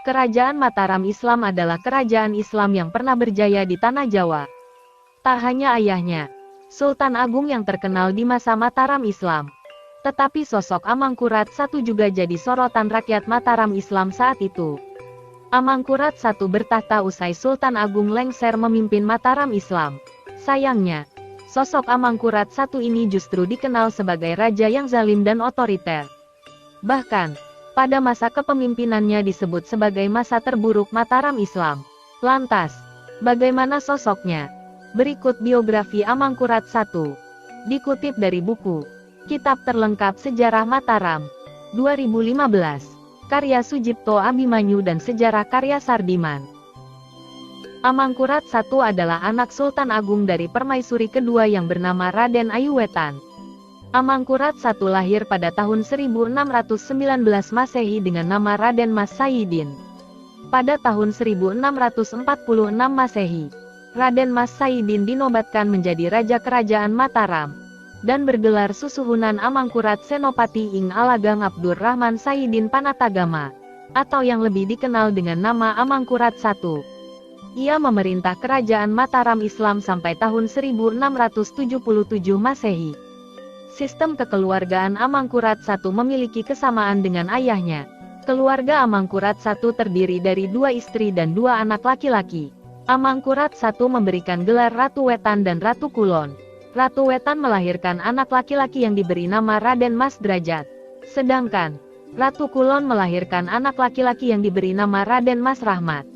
Kerajaan Mataram Islam adalah kerajaan Islam yang pernah berjaya di tanah Jawa. Tak hanya ayahnya, Sultan Agung yang terkenal di masa Mataram Islam, tetapi sosok Amangkurat I juga jadi sorotan rakyat Mataram Islam saat itu. Amangkurat I bertahta usai Sultan Agung lengser memimpin Mataram Islam. Sayangnya, sosok Amangkurat I ini justru dikenal sebagai raja yang zalim dan otoriter. Bahkan, pada masa kepemimpinannya disebut sebagai masa terburuk Mataram Islam. Lantas, bagaimana sosoknya? Berikut biografi Amangkurat I. Dikutip dari buku Kitab Terlengkap Sejarah Mataram, 2015, karya Sujipto Abimanyu dan Sejarah karya Sardiman. Amangkurat I adalah anak Sultan Agung dari permaisuri kedua yang bernama Raden Ayuwetan. Amangkurat I lahir pada tahun 1619 Masehi dengan nama Raden Mas Sayyidin. Pada tahun 1646 Masehi, Raden Mas Sayyidin dinobatkan menjadi Raja Kerajaan Mataram, dan bergelar Susuhunan Amangkurat Senopati ing Alagang Abdur Rahman Sayyidin Panatagama, atau yang lebih dikenal dengan nama Amangkurat I. Ia memerintah Kerajaan Mataram Islam sampai tahun 1677 Masehi. Sistem kekeluargaan Amangkurat I memiliki kesamaan dengan ayahnya. Keluarga Amangkurat I terdiri dari 2 istri dan 2 anak laki-laki. Amangkurat I memberikan gelar Ratu Wetan dan Ratu Kulon. Ratu Wetan melahirkan anak laki-laki yang diberi nama Raden Mas Derajat. Sedangkan, Ratu Kulon melahirkan anak laki-laki yang diberi nama Raden Mas Rahmat.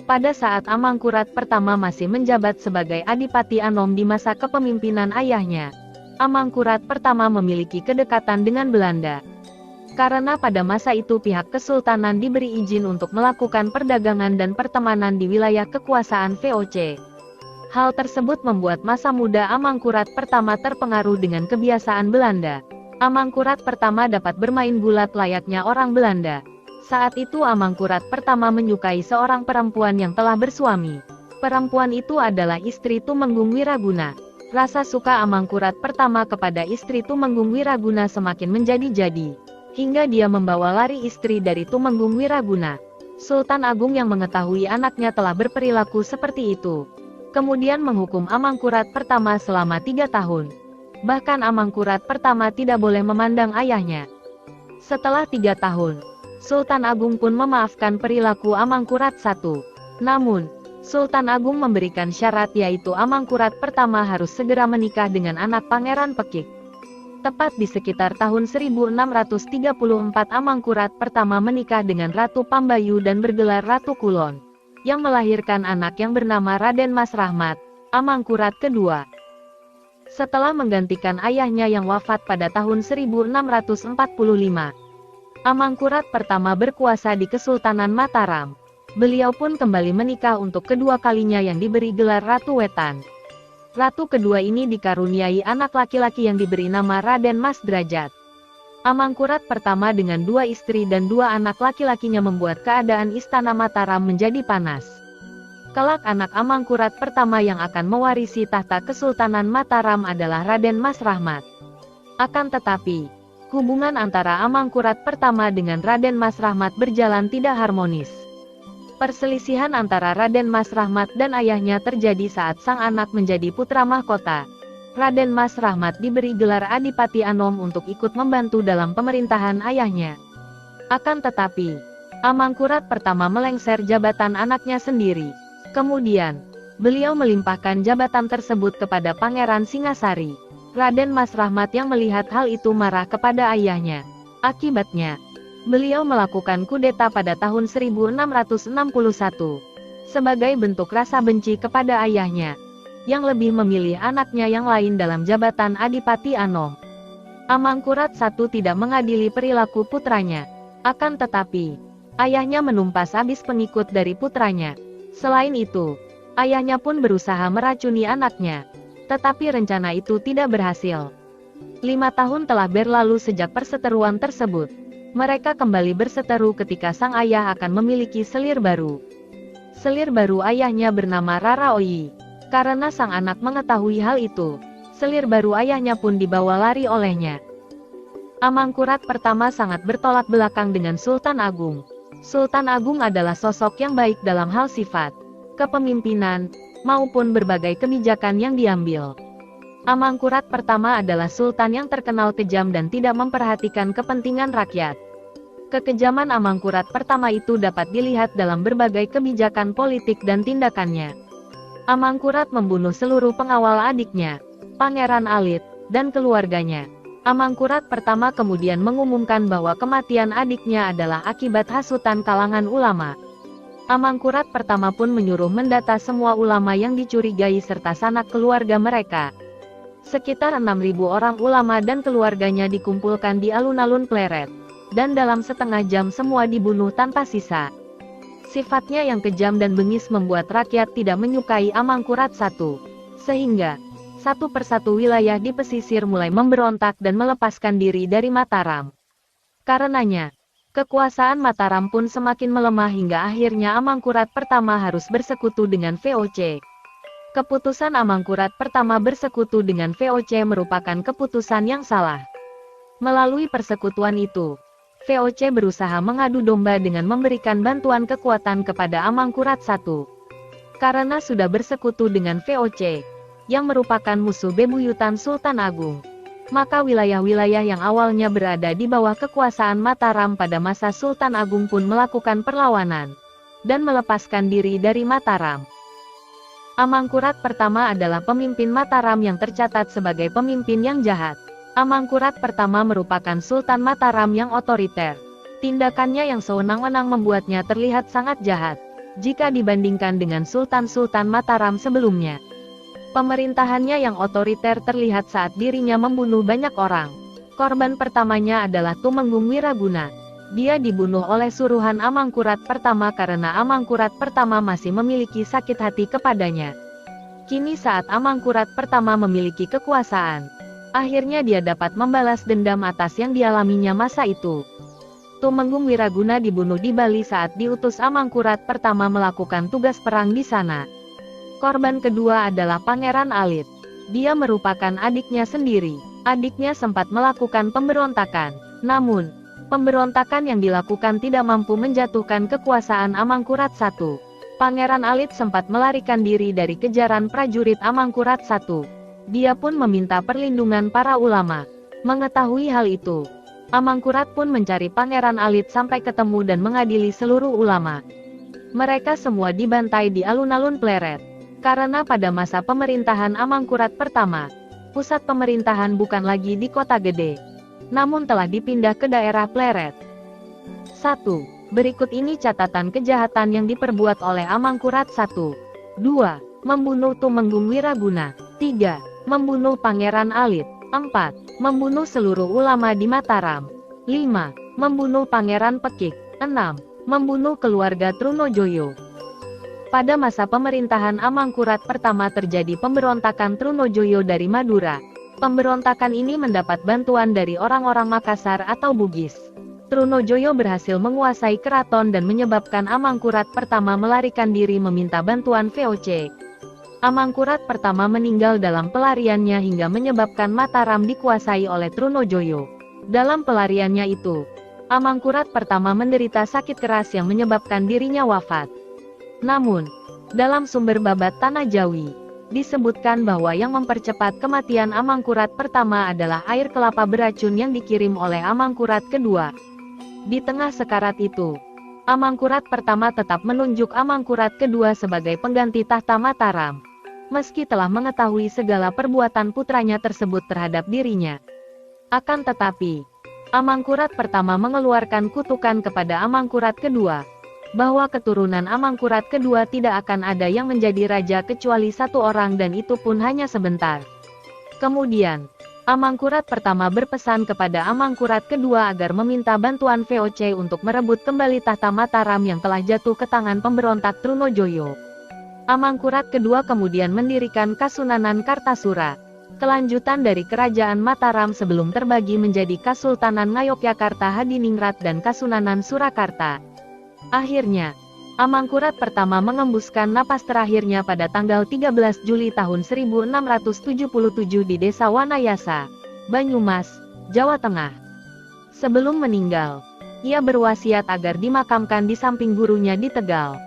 Pada saat Amangkurat pertama masih menjabat sebagai Adipati Anom di masa kepemimpinan ayahnya, Amangkurat pertama memiliki kedekatan dengan Belanda. Karena pada masa itu pihak kesultanan diberi izin untuk melakukan perdagangan dan pertemanan di wilayah kekuasaan VOC. Hal tersebut membuat masa muda Amangkurat pertama terpengaruh dengan kebiasaan Belanda. Amangkurat pertama dapat bermain gulat layaknya orang Belanda. Saat itu Amangkurat pertama menyukai seorang perempuan yang telah bersuami. Perempuan itu adalah istri Tumenggung Wiraguna. Rasa suka Amangkurat pertama kepada istri Tumenggung Wiraguna semakin menjadi-jadi, hingga dia membawa lari istri dari Tumenggung Wiraguna. Sultan Agung yang mengetahui anaknya telah berperilaku seperti itu, kemudian menghukum Amangkurat pertama selama 3 tahun. Bahkan Amangkurat pertama tidak boleh memandang ayahnya. Setelah 3 tahun, Sultan Agung pun memaafkan perilaku Amangkurat I. Namun, Sultan Agung memberikan syarat yaitu Amangkurat pertama harus segera menikah dengan anak Pangeran Pekik. Tepat di sekitar tahun 1634 Amangkurat pertama menikah dengan Ratu Pambayu dan bergelar Ratu Kulon, yang melahirkan anak yang bernama Raden Mas Rahmat, Amangkurat kedua. Setelah menggantikan ayahnya yang wafat pada tahun 1645, Amangkurat pertama berkuasa di Kesultanan Mataram. Beliau pun kembali menikah untuk kedua kalinya yang diberi gelar Ratu Wetan. Ratu kedua ini dikaruniai anak laki-laki yang diberi nama Raden Mas Derajat. Amangkurat pertama dengan 2 istri dan 2 anak laki-lakinya membuat keadaan istana Mataram menjadi panas. Kelak anak Amangkurat pertama yang akan mewarisi tahta Kesultanan Mataram adalah Raden Mas Rahmat. Akan tetapi, hubungan antara Amangkurat pertama dengan Raden Mas Rahmat berjalan tidak harmonis. Perselisihan antara Raden Mas Rahmat dan ayahnya terjadi saat sang anak menjadi putra mahkota. Raden Mas Rahmat diberi gelar Adipati Anom untuk ikut membantu dalam pemerintahan ayahnya. Akan tetapi, Amangkurat pertama melengser jabatan anaknya sendiri. Kemudian, beliau melimpahkan jabatan tersebut kepada Pangeran Singasari. Raden Mas Rahmat yang melihat hal itu marah kepada ayahnya. Akibatnya, beliau melakukan kudeta pada tahun 1661. Sebagai bentuk rasa benci kepada ayahnya, yang lebih memilih anaknya yang lain dalam jabatan Adipati Anom. Amangkurat I tidak mengadili perilaku putranya. Akan tetapi, ayahnya menumpas habis pengikut dari putranya. Selain itu, ayahnya pun berusaha meracuni anaknya. Tetapi rencana itu tidak berhasil. 5 tahun telah berlalu sejak perseteruan tersebut. Mereka kembali berseteru ketika sang ayah akan memiliki selir baru. Selir baru ayahnya bernama Raraoyi. Karena sang anak mengetahui hal itu, selir baru ayahnya pun dibawa lari olehnya. Amangkurat pertama sangat bertolak belakang dengan Sultan Agung. Sultan Agung adalah sosok yang baik dalam hal sifat, kepemimpinan, maupun berbagai kebijakan yang diambil. Amangkurat pertama adalah sultan yang terkenal kejam dan tidak memperhatikan kepentingan rakyat. Kekejaman Amangkurat pertama itu dapat dilihat dalam berbagai kebijakan politik dan tindakannya. Amangkurat membunuh seluruh pengawal adiknya, Pangeran Alit, dan keluarganya. Amangkurat pertama kemudian mengumumkan bahwa kematian adiknya adalah akibat hasutan kalangan ulama. Amangkurat pertama pun menyuruh mendata semua ulama yang dicurigai serta sanak keluarga mereka. Sekitar 6.000 orang ulama dan keluarganya dikumpulkan di alun-alun Pleret, dan dalam setengah jam semua dibunuh tanpa sisa. Sifatnya yang kejam dan bengis membuat rakyat tidak menyukai Amangkurat I, sehingga satu persatu wilayah di pesisir mulai memberontak dan melepaskan diri dari Mataram. Karenanya, kekuasaan Mataram pun semakin melemah hingga akhirnya Amangkurat pertama harus bersekutu dengan VOC. Keputusan Amangkurat pertama bersekutu dengan VOC merupakan keputusan yang salah. Melalui persekutuan itu, VOC berusaha mengadu domba dengan memberikan bantuan kekuatan kepada Amangkurat I. Karena sudah bersekutu dengan VOC, yang merupakan musuh bebuyutan Sultan Agung, maka wilayah-wilayah yang awalnya berada di bawah kekuasaan Mataram pada masa Sultan Agung pun melakukan perlawanan, dan melepaskan diri dari Mataram. Amangkurat pertama adalah pemimpin Mataram yang tercatat sebagai pemimpin yang jahat. Amangkurat pertama merupakan Sultan Mataram yang otoriter. Tindakannya yang sewenang-wenang membuatnya terlihat sangat jahat, jika dibandingkan dengan Sultan-Sultan Mataram sebelumnya. Pemerintahannya yang otoriter terlihat saat dirinya membunuh banyak orang. Korban pertamanya adalah Tumenggung Wiraguna. Dia dibunuh oleh suruhan Amangkurat pertama karena Amangkurat pertama masih memiliki sakit hati kepadanya. Kini saat Amangkurat pertama memiliki kekuasaan, akhirnya dia dapat membalas dendam atas yang dialaminya masa itu. Tumenggung Wiraguna dibunuh di Bali saat diutus Amangkurat pertama melakukan tugas perang di sana. Korban kedua adalah Pangeran Alit. Dia merupakan adiknya sendiri. Adiknya sempat melakukan pemberontakan, namun pemberontakan yang dilakukan tidak mampu menjatuhkan kekuasaan Amangkurat I. Pangeran Alit sempat melarikan diri dari kejaran prajurit Amangkurat I. Dia pun meminta perlindungan para ulama. Mengetahui hal itu, Amangkurat pun mencari Pangeran Alit sampai ketemu dan mengadili seluruh ulama. Mereka semua dibantai di alun-alun Pleret. Karena pada masa pemerintahan Amangkurat pertama, pusat pemerintahan bukan lagi di kota gede, namun telah dipindah ke daerah Pleret. 1. Berikut ini catatan kejahatan yang diperbuat oleh Amangkurat I. 2. Membunuh Tumenggung Wiraguna. 3. Membunuh Pangeran Alit. 4. Membunuh seluruh ulama di Mataram. 5. Membunuh Pangeran Pekik. 6. Membunuh keluarga Trunojoyo. Pada masa pemerintahan Amangkurat pertama terjadi pemberontakan Trunojoyo dari Madura. Pemberontakan ini mendapat bantuan dari orang-orang Makassar atau Bugis. Trunojoyo berhasil menguasai keraton dan menyebabkan Amangkurat pertama melarikan diri meminta bantuan VOC. Amangkurat pertama meninggal dalam pelariannya hingga menyebabkan Mataram dikuasai oleh Trunojoyo. Dalam pelariannya itu, Amangkurat pertama menderita sakit keras yang menyebabkan dirinya wafat. Namun, dalam sumber babat Tanah Jawi, disebutkan bahwa yang mempercepat kematian Amangkurat pertama adalah air kelapa beracun yang dikirim oleh Amangkurat kedua. Di tengah sekarat itu, Amangkurat pertama tetap menunjuk Amangkurat kedua sebagai pengganti tahta Mataram, meski telah mengetahui segala perbuatan putranya tersebut terhadap dirinya. Akan tetapi, Amangkurat pertama mengeluarkan kutukan kepada Amangkurat kedua, bahwa keturunan Amangkurat kedua tidak akan ada yang menjadi raja kecuali satu orang dan itu pun hanya sebentar. Kemudian, Amangkurat pertama berpesan kepada Amangkurat kedua agar meminta bantuan VOC untuk merebut kembali tahta Mataram yang telah jatuh ke tangan pemberontak Trunojoyo. Amangkurat kedua kemudian mendirikan Kasunanan Kartasura, kelanjutan dari kerajaan Mataram sebelum terbagi menjadi Kasultanan Ngayogyakarta Hadiningrat dan Kasunanan Surakarta. Akhirnya, Amangkurat pertama mengembuskan napas terakhirnya pada tanggal 13 Juli tahun 1677 di Desa Wanayasa, Banyumas, Jawa Tengah. Sebelum meninggal, Ia berwasiat agar dimakamkan di samping gurunya di Tegal.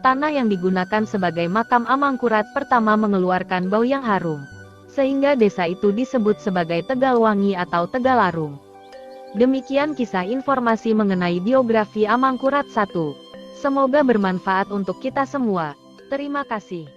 Tanah yang digunakan sebagai makam Amangkurat pertama mengeluarkan bau yang harum, sehingga desa itu disebut sebagai Tegalwangi atau Tegalarum. Demikian kisah informasi mengenai biografi Amangkurat I. Semoga bermanfaat untuk kita semua. Terima kasih.